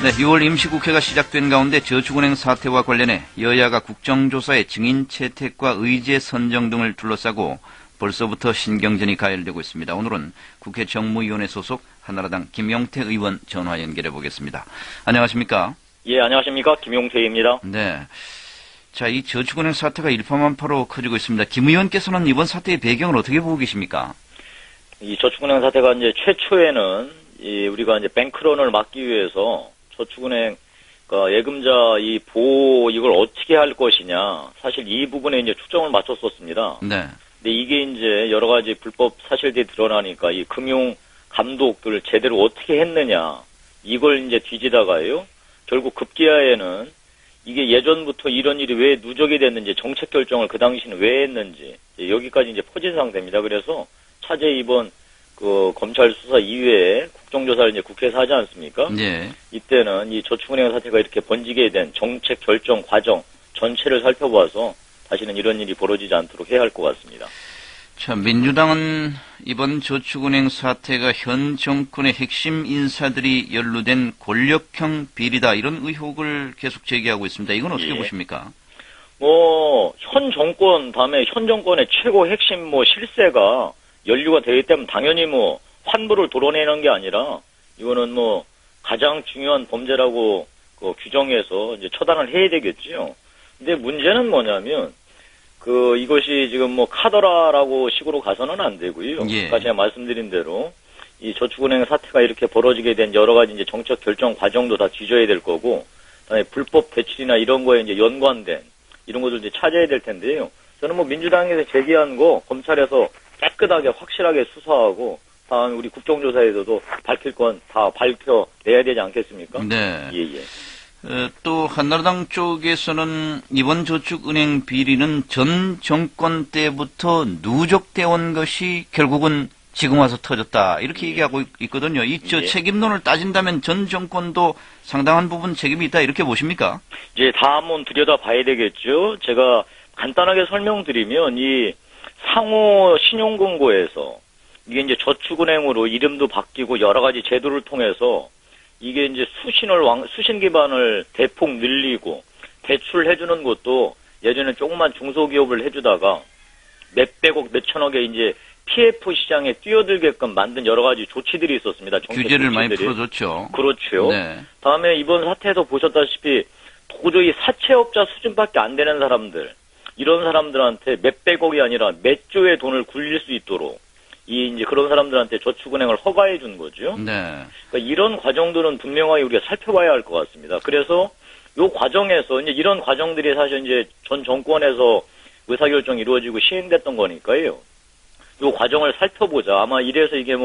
네, 6월 임시국회가 시작된 가운데 저축은행 사태와 관련해 여야가 국정조사의 증인 채택과 의제 선정 등을 둘러싸고 벌써부터 신경전이 가열되고 있습니다. 오늘은 국회 정무위원회 소속 한나라당 김용태 의원 전화 연결해 보겠습니다. 안녕하십니까? 예, 안녕하십니까? 김용태입니다. 네. 자, 이 저축은행 사태가 일파만파로 커지고 있습니다. 김 의원께서는 이번 사태의 배경을 어떻게 보고 계십니까? 이 저축은행 사태가 이제 최초에는 우리가 이제 뱅크런을 막기 위해서 저축은행 예금자 이 보호 이걸 어떻게 할 것이냐, 사실 이 부분에 이제 초점을 맞췄었습니다. 네. 근데 이게 이제 여러 가지 불법 사실들이 드러나니까 이 금융 감독들을 제대로 어떻게 했느냐, 이걸 이제 뒤지다가요, 결국 급기야에는 이게 예전부터 이런 일이 왜 누적이 됐는지, 정책 결정을 그 당시는 왜 했는지, 여기까지 이제 퍼진 상태입니다. 그래서 차제 이번 검찰 수사 이외에 국정조사를 이제 국회에서 하지 않습니까? 네. 이때는 이 저축은행 사태가 이렇게 번지게 된 정책 결정 과정 전체를 살펴봐서 다시는 이런 일이 벌어지지 않도록 해야 할 것 같습니다. 자, 민주당은 이번 저축은행 사태가 현 정권의 핵심 인사들이 연루된 권력형 비리다, 이런 의혹을 계속 제기하고 있습니다. 이건 어떻게 보십니까? 현 정권, 다음에 현 정권의 최고 핵심 실세가 연루가 되기 때문에 당연히 환부를 도려내는 게 아니라 이거는 가장 중요한 범죄라고 규정해서 이제 처단을 해야 되겠지요. 근데 문제는 뭐냐면 이것이 지금 카더라라고 식으로 가서는 안 되고요. 예. 아까 제가 말씀드린 대로 이 저축은행 사태가 이렇게 벌어지게 된 여러 가지 이제 정책 결정 과정도 다 뒤져야 될 거고, 그다음에 불법 대출이나 이런 거에 이제 연관된 이런 것들 이제 찾아야 될 텐데요. 저는 민주당에서 제기한 거 검찰에서 깨끗하게 확실하게 수사하고 다음에 우리 국정조사에서도 밝힐 건 다 밝혀내야 되지 않겠습니까? 네. 예. 또 한나라당 쪽에서는 이번 저축은행 비리는 전 정권 때부터 누적돼 온 것이 결국은 지금 와서 터졌다, 이렇게 얘기하고 있거든요. 책임론을 따진다면 전 정권도 상당한 부분 책임이 있다, 이렇게 보십니까? 이제 다 한번 들여다봐야 되겠죠. 제가 간단하게 설명드리면 이 상호 신용금고에서 이게 이제 저축은행으로 이름도 바뀌고 여러 가지 제도를 통해서 이게 이제 수신 기반을 대폭 늘리고 대출해주는 것도 예전에 조그만 중소기업을 해주다가 몇백억, 몇천억에 이제 PF 시장에 뛰어들게끔 만든 여러 가지 조치들이 있었습니다. 규제를 많이 풀어줬죠. 그렇죠. 네. 다음에 이번 사태에서 보셨다시피 도저히 사채업자 수준밖에 안 되는 사람들, 이런 사람들한테 몇백억이 아니라 몇 조의 돈을 굴릴 수 있도록 이제 그런 사람들한테 저축은행을 허가해 준 거죠. 네. 그러니까 이런 과정들은 분명하게 우리가 살펴봐야 할 것 같습니다. 그래서 요 과정에서 이제 이런 과정들이 사실 이제 전 정권에서 의사결정이 이루어지고 시행됐던 거니까요. 요 과정을 살펴보자. 아마 이래서 이게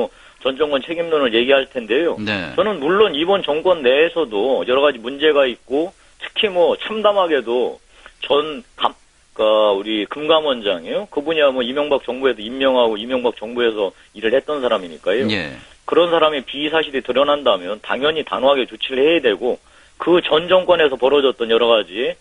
전 정권 책임론을 얘기할 텐데요. 네. 저는 물론 이번 정권 내에서도 여러 가지 문제가 있고, 특히 참담하게도 우리 금감원장이요. 그분이 이명박 정부에도 임명하고 이명박 정부에서 일을 했던 사람이니까요. 예. 그런 사람의 비위 사실이 드러난다면 당연히 단호하게 조치를 해야 되고, 그 전 정권에서 벌어졌던 여러 가지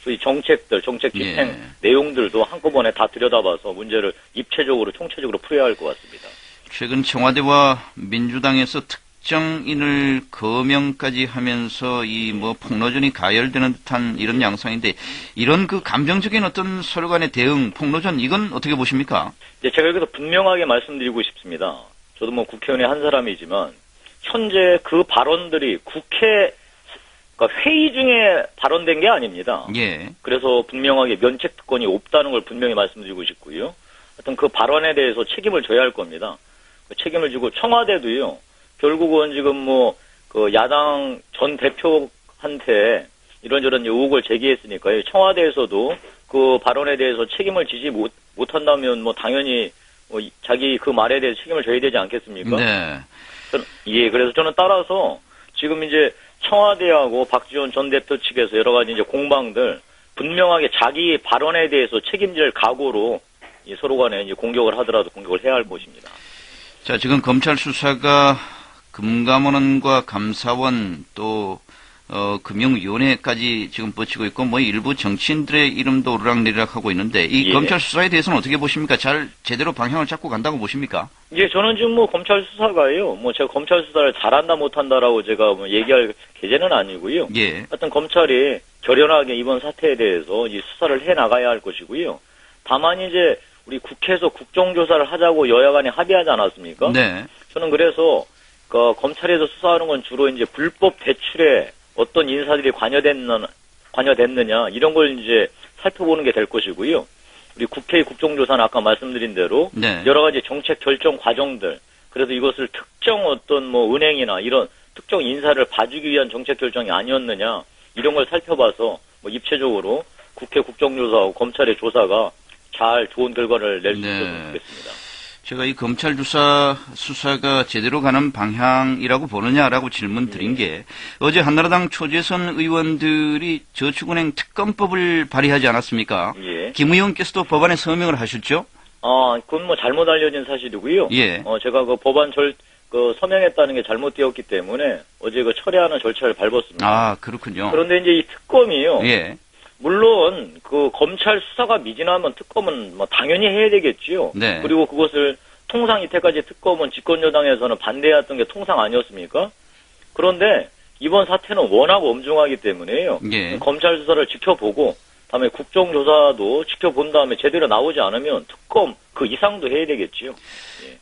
소위 정책 집행 내용들도 한꺼번에 다 들여다봐서 문제를 입체적으로 총체적으로 풀어야 할 것 같습니다. 최근 청와대와 민주당에서 특정인을 거명까지 하면서 폭로전이 가열되는 듯한 이런 양상인데, 이런 감정적인 어떤 서로 간의 대응, 폭로전, 이건 어떻게 보십니까? 제가 여기서 분명하게 말씀드리고 싶습니다. 저도 국회의원의 한 사람이지만 현재 그 발언들이 국회 회의 중에 발언된 게 아닙니다. 예. 그래서 분명하게 면책 특권이 없다는 걸 분명히 말씀드리고 싶고요. 하여튼 그 발언에 대해서 책임을 져야 할 겁니다. 책임을 지고 청와대도요. 결국은 지금 야당 전 대표한테 이런저런 의혹을 제기했으니까요. 청와대에서도 그 발언에 대해서 책임을 지지 못한다면 당연히 자기 그 말에 대해서 책임을 져야 되지 않겠습니까? 네. 그래서 저는 따라서 지금 이제 청와대하고 박지원 전 대표 측에서 여러 가지 이제 공방들 분명하게 자기 발언에 대해서 책임질 각오로 서로 간에 이제 공격을 하더라도 공격을 해야 할 것입니다. 자, 지금 검찰 수사가 금감원과 감사원 또 금융위원회까지 지금 뻗치고 있고, 뭐 일부 정치인들의 이름도 오르락내리락하고 있는데, 이 예. 검찰 수사에 대해서는 어떻게 보십니까? 잘 제대로 방향을 잡고 간다고 보십니까? 예, 저는 지금 뭐 검찰 수사가요. 뭐 제가 검찰 수사를 잘한다 못한다라고 제가 뭐 얘기할 계제는 아니고요. 예. 하여튼 검찰이 결연하게 이번 사태에 대해서 이 수사를 해 나가야 할 것이고요. 다만 이제 우리 국회에서 국정조사를 하자고 여야 간에 합의하지 않았습니까? 네. 저는 그래서 그 검찰에서 수사하는 건 주로 이제 불법 대출에 어떤 인사들이 관여됐느냐 이런 걸 이제 살펴보는 게 될 것이고요. 우리 국회의 국정조사는 아까 말씀드린 대로 네. 여러 가지 정책 결정 과정들, 그래서 이것을 특정 어떤 뭐 은행이나 이런 특정 인사를 봐주기 위한 정책 결정이 아니었느냐 이런 걸 살펴봐서 뭐 입체적으로 국회 국정조사하고 검찰의 조사가 잘 좋은 결과를 낼 수 네. 있었으면 좋겠습니다. 제가 이 검찰 수사가 제대로 가는 방향이라고 보느냐라고 질문 드린 게 어제 한나라당 초재선 의원들이 저축은행 특검법을 발의하지 않았습니까? 예. 김 의원께서도 법안에 서명을 하셨죠? 그건 뭐 잘못 알려진 사실이고요. 예. 제가 그 법안 서명했다는 게 잘못되었기 때문에 어제 그 철회하는 절차를 밟았습니다. 아, 그렇군요. 그런데 이제 이 특검이요. 예. 물론 그 검찰 수사가 미진하면 특검은 뭐 당연히 해야 되겠지요. 네. 그리고 그것을 통상 이때까지 특검은 집권여당에서는 반대했던 게 통상 아니었습니까? 그런데 이번 사태는 워낙 엄중하기 때문에요. 예. 검찰 수사를 지켜보고 다음에 국정조사도 지켜본 다음에 제대로 나오지 않으면 특검 그 이상도 해야 되겠지요.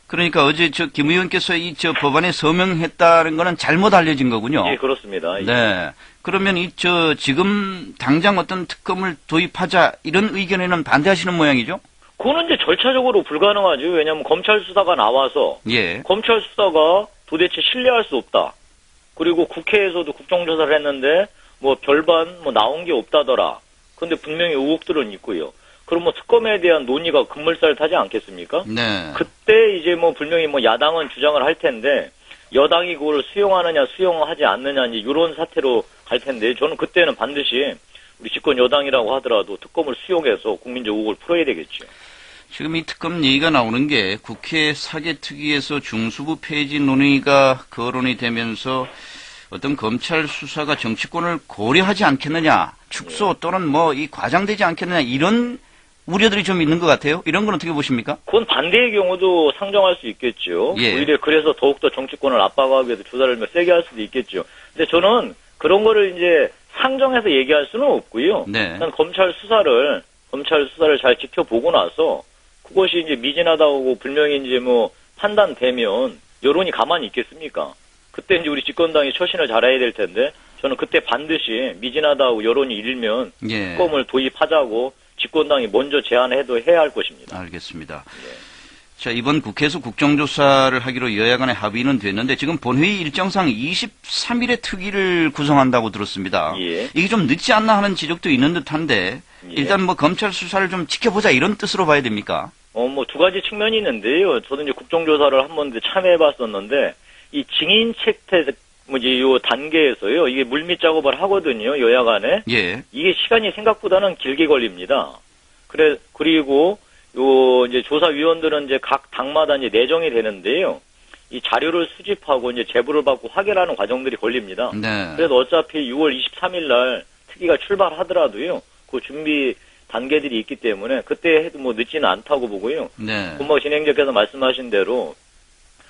그러니까 어제 김 의원께서 저 법안에 서명했다는 거는 잘못 알려진 거군요. 예, 그렇습니다. 예. 네. 그러면 지금 당장 어떤 특검을 도입하자 이런 의견에는 반대하시는 모양이죠? 그거는 이제 절차적으로 불가능하죠. 왜냐하면 검찰 수사가 나와서 예. 검찰 수사가 도대체 신뢰할 수 없다. 그리고 국회에서도 국정조사를 했는데 뭐 별반 뭐 나온 게 없다더라. 그런데 분명히 의혹들은 있고요. 그럼 뭐 특검에 대한 논의가 급물살 타지 않겠습니까? 네. 그때 이제 뭐 분명히 뭐 야당은 주장을 할 텐데 여당이 그걸 수용하느냐 수용하지 않느냐 이제 이런 사태로 갈 텐데 저는 그때는 반드시 우리 집권 여당이라고 하더라도 특검을 수용해서 국민적 의혹을 풀어야 되겠죠. 지금 이 특검 얘기가 나오는 게 국회 사개특위에서 중수부 폐지 논의가 거론이 되면서 어떤 검찰 수사가 정치권을 고려하지 않겠느냐, 축소 또는 뭐 이 과장되지 않겠느냐 이런 우려들이 좀 있는 것 같아요. 이런 건 어떻게 보십니까? 그건 반대의 경우도 상정할 수 있겠죠. 예. 오히려 그래서 더욱더 정치권을 압박하기 위해서 조사를 세게 할 수도 있겠죠. 근데 저는 그런 거를 이제 상정해서 얘기할 수는 없고요. 네. 일단 검찰 수사를 잘 지켜보고 나서 그것이 이제 미진하다고 분명히 이제 뭐 판단되면 여론이 가만히 있겠습니까? 그때 이제 우리 집권당이 처신을 잘해야 될 텐데 저는 그때 반드시 미진하다고 여론이 일면 예. 특검을 도입하자고 집권당이 먼저 제안해도 해야 할 것입니다. 알겠습니다. 네. 자, 이번 국회에서 국정조사를 하기로 여야 간의 합의는 됐는데 지금 본회의 일정상 23일에 특위를 구성한다고 들었습니다. 예. 이게 좀 늦지 않나 하는 지적도 있는 듯한데 예. 일단 뭐 검찰 수사를 좀 지켜보자 이런 뜻으로 봐야 됩니까? 뭐 두 가지 측면이 있는데요. 저도 이제 국정조사를 한 번 참여해봤었는데 이 증인 채택 뭐지 요 단계에서요. 이게 물밑 작업을 하거든요. 여야 간에. 예. 이게 시간이 생각보다는 길게 걸립니다. 그리고 요 이제 조사위원들은 이제 각 당마다 이제 내정이 되는데요. 이 자료를 수집하고 이제 제보를 받고 확인하는 과정들이 걸립니다. 네. 그래서 어차피 6월 23일 날 특위가 출발하더라도요. 그 준비 단계들이 있기 때문에 그때 해도 뭐 늦지는 않다고 보고요. 네. 본방 진행자께서 말씀하신 대로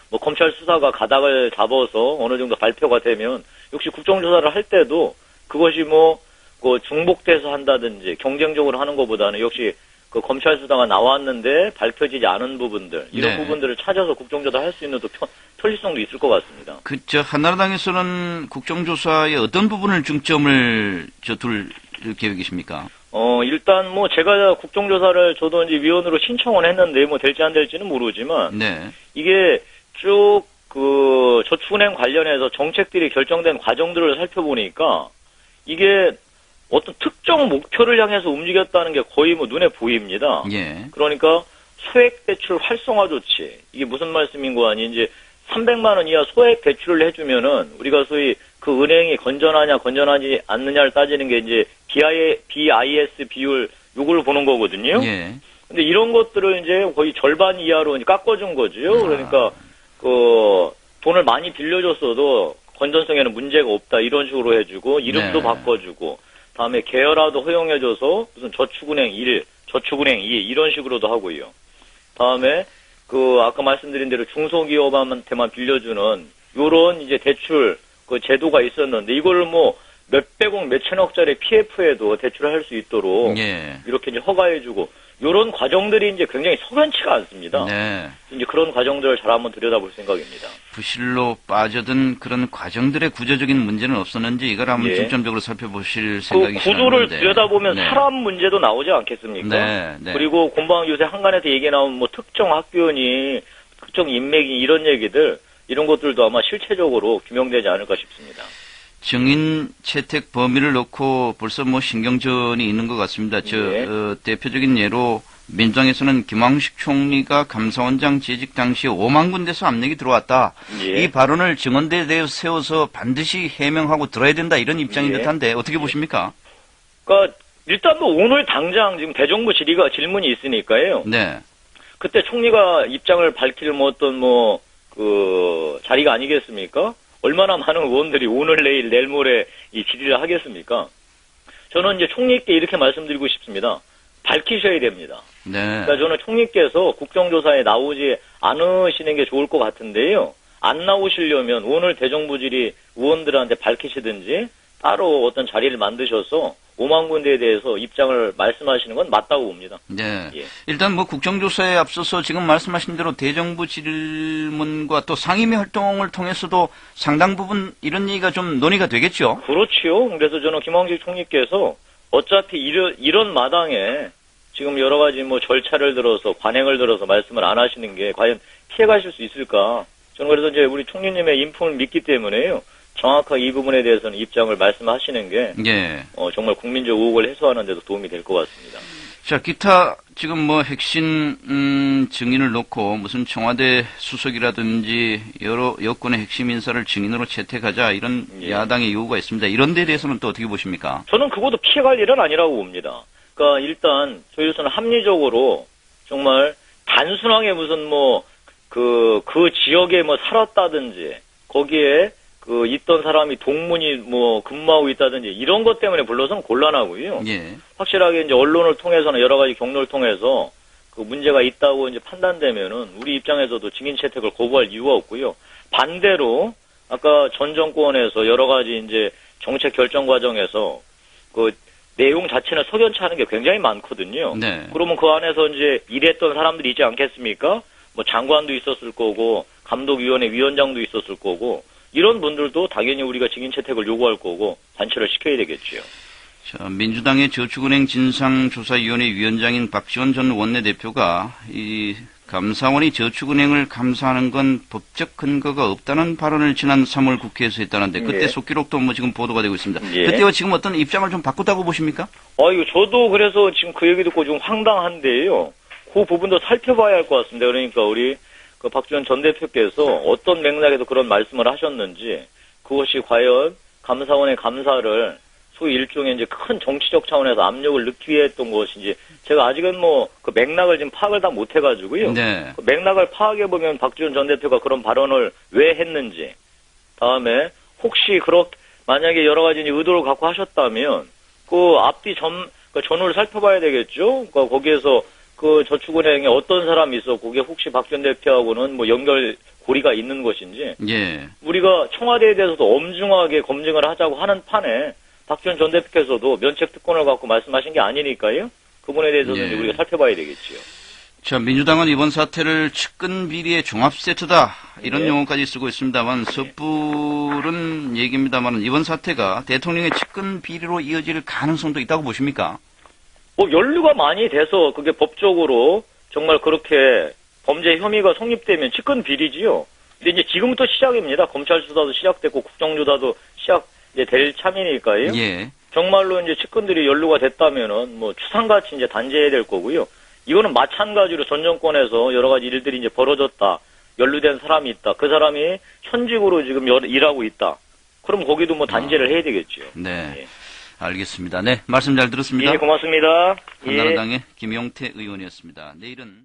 뭐 검찰 수사가 가닥을 잡아서 어느 정도 발표가 되면 역시 국정조사를 할 때도 그것이 뭐 그 중복돼서 한다든지 경쟁적으로 하는 것보다는 역시 그 검찰 수사가 나왔는데 밝혀지지 않은 부분들 이런 네. 부분들을 찾아서 국정조사 할 수 있는 또 편리성도 있을 것 같습니다. 한나라당에서는 국정조사의 어떤 부분을 중점을 둘 계획이십니까? 일단 뭐 제가 국정조사를 저도 이제 위원으로 신청을 했는데 뭐 될지 안 될지는 모르지만 네. 이게 쭉 그 저축은행 관련해서 정책들이 결정된 과정들을 살펴보니까 이게 어떤 특정 목표를 향해서 움직였다는 게 거의 뭐 눈에 보입니다. 예. 그러니까 소액 대출 활성화 조치. 이게 무슨 말씀인 거 아니? 이제 300만 원 이하 소액 대출을 해주면은 우리가 소위 그 은행이 건전하냐 건전하지 않느냐를 따지는 게 이제 BIS 비율 요걸 보는 거거든요. 예. 근데 이런 것들을 이제 거의 절반 이하로 이제 깎아준 거죠. 그러니까 그 돈을 많이 빌려줬어도 건전성에는 문제가 없다 이런 식으로 해주고 이름도 네. 바꿔주고 다음에 계열화도 허용해줘서 무슨 저축은행 1, 저축은행 2 이런 식으로도 하고요. 다음에 그 아까 말씀드린 대로 중소기업한테만 빌려주는 요런 이제 대출 그 제도가 있었는데 이걸 뭐 몇백억 몇천억짜리 PF에도 대출할 수 있도록 예. 이렇게 이제 허가해주고 요런 과정들이 이제 굉장히 석연치가 않습니다. 네. 이제 그런 과정들을 잘 한번 들여다볼 생각입니다. 부실로 빠져든 그런 과정들의 구조적인 문제는 없었는지 이걸 한번 예. 중점적으로 살펴보실 그 생각이 구조를 시작하는데. 들여다보면 네. 사람 문제도 나오지 않겠습니까? 네, 네. 그리고 공방 요새 한간에서 얘기 나온 뭐 특정 학교니 특정 인맥이 이런 얘기들 이런 것들도 아마 실체적으로 규명되지 않을까 싶습니다. 증인 채택 범위를 놓고 벌써 뭐 신경전이 있는 것 같습니다. 예. 대표적인 예로 민주당에서는 김황식 총리가 감사원장 재직 당시 5만 군데서 압력이 들어왔다. 예. 이 발언을 증언대에 대해 세워서 반드시 해명하고 들어야 된다 이런 입장인 예. 듯한데 어떻게 보십니까? 그러니까 일단 뭐 오늘 당장 지금 대정부 질의가 질문이 있으니까요. 네. 그때 총리가 입장을 밝힐 뭐 어떤 뭐 그 자리가 아니겠습니까? 얼마나 많은 의원들이 오늘 내일 모레 이 질의를 하겠습니까? 저는 이제 총리께 이렇게 말씀드리고 싶습니다. 밝히셔야 됩니다. 네. 그러니까 저는 총리께서 국정조사에 나오지 않으시는 게 좋을 것 같은데요. 안 나오시려면 오늘 대정부 질의 의원들한테 밝히시든지 따로 어떤 자리를 만드셔서 5만 군데에 대해서 입장을 말씀하시는 건 맞다고 봅니다. 네. 예. 일단 뭐 국정조사에 앞서서 지금 말씀하신 대로 대정부 질문과 또 상임위 활동을 통해서도 상당 부분 이런 얘기가 좀 논의가 되겠죠? 그렇지요. 그래서 저는 김황식 총리께서 어차피 이런 마당에 지금 여러 가지 뭐 절차를 들어서 관행을 들어서 말씀을 안 하시는 게 과연 피해가실 수 있을까? 저는 그래서 이제 우리 총리님의 인품을 믿기 때문에요. 정확하게 이 부분에 대해서는 입장을 말씀하시는 게 예. 정말 국민적 의혹을 해소하는 데도 도움이 될 것 같습니다. 자, 기타 지금 뭐 핵심 증인을 놓고 무슨 청와대 수석이라든지 여러 여권의 핵심 인사를 증인으로 채택하자 이런 예. 야당의 요구가 있습니다. 이런 데 대해서는 또 어떻게 보십니까? 저는 그것도 피해갈 일은 아니라고 봅니다. 그러니까 일단 저희로서는 합리적으로 정말 단순하게 무슨 뭐 그 지역에 뭐 살았다든지 거기에 그 있던 사람이 동문이 뭐 근무하고 있다든지 이런 것 때문에 불러서는 곤란하고요. 예. 확실하게 이제 언론을 통해서나 여러 가지 경로를 통해서 그 문제가 있다고 이제 판단되면은 우리 입장에서도 증인 채택을 거부할 이유가 없고요. 반대로 아까 전 정권에서 여러 가지 이제 정책 결정 과정에서 그 내용 자체는 석연치 않은 게 굉장히 많거든요. 네. 그러면 그 안에서 이제 일했던 사람들이 있지 않겠습니까? 뭐 장관도 있었을 거고 감독위원회 위원장도 있었을 거고 이런 분들도 당연히 우리가 증인 채택을 요구할 거고 단체를 시켜야 되겠죠. 자, 민주당의 저축은행 진상조사위원회 위원장인 박지원 전 원내대표가 이 감사원이 저축은행을 감사하는 건 법적 근거가 없다는 발언을 지난 3월 국회에서 했다는데 그때 예. 속기록도 뭐 지금 보도가 되고 있습니다. 예. 그때와 지금 어떤 입장을 좀 바꿨다고 보십니까? 이거 저도 그래서 지금 그 얘기 듣고 좀 황당한데요. 그 부분도 살펴봐야 할 것 같습니다. 그러니까 우리 그 박지원 전 대표께서 어떤 맥락에서 그런 말씀을 하셨는지 그것이 과연 감사원의 감사를 소위 일종의 이제 큰 정치적 차원에서 압력을 넣기 위해 했던 것인지 제가 아직은 뭐 그 맥락을 지금 파악을 다 못 해가지고요. 네. 그 맥락을 파악해 보면 박지원 전 대표가 그런 발언을 왜 했는지 다음에 혹시 만약에 여러 가지 의도를 갖고 하셨다면 그 앞뒤 그 전후를 살펴봐야 되겠죠. 그러니까 거기에서 그 저축은행에 어떤 사람이 있어 거기에 혹시 박 전 대표하고는 뭐 연결고리가 있는 것인지 예. 우리가 청와대에 대해서도 엄중하게 검증을 하자고 하는 판에 박지원 전 대표께서도 면책 특권을 갖고 말씀하신 게 아니니까요. 그 부분에 대해서는 예. 이제 우리가 살펴봐야 되겠지요. 자, 민주당은 이번 사태를 측근 비리의 종합 세트다 이런 예. 용어까지 쓰고 있습니다만 섣부른 얘기입니다만 이번 사태가 대통령의 측근 비리로 이어질 가능성도 있다고 보십니까? 뭐 연루가 많이 돼서 그게 법적으로 정말 그렇게 범죄 혐의가 성립되면 측근 비리지요. 근데 이제 지금부터 시작입니다. 검찰 수사도 시작됐고 국정조사도 이제 될 참이니까요. 예. 정말로 이제 측근들이 연루가 됐다면은 뭐 추상같이 이제 단죄해야 될 거고요. 이거는 마찬가지로 전 정권에서 여러 가지 일들이 이제 벌어졌다. 연루된 사람이 있다. 그 사람이 현직으로 지금 일하고 있다. 그럼 거기도 뭐 단죄를 해야 되겠죠. 네. 예. 알겠습니다. 네. 말씀 잘 들었습니다. 예, 고맙습니다. 예. 한나라당의 김용태 의원이었습니다. 내일은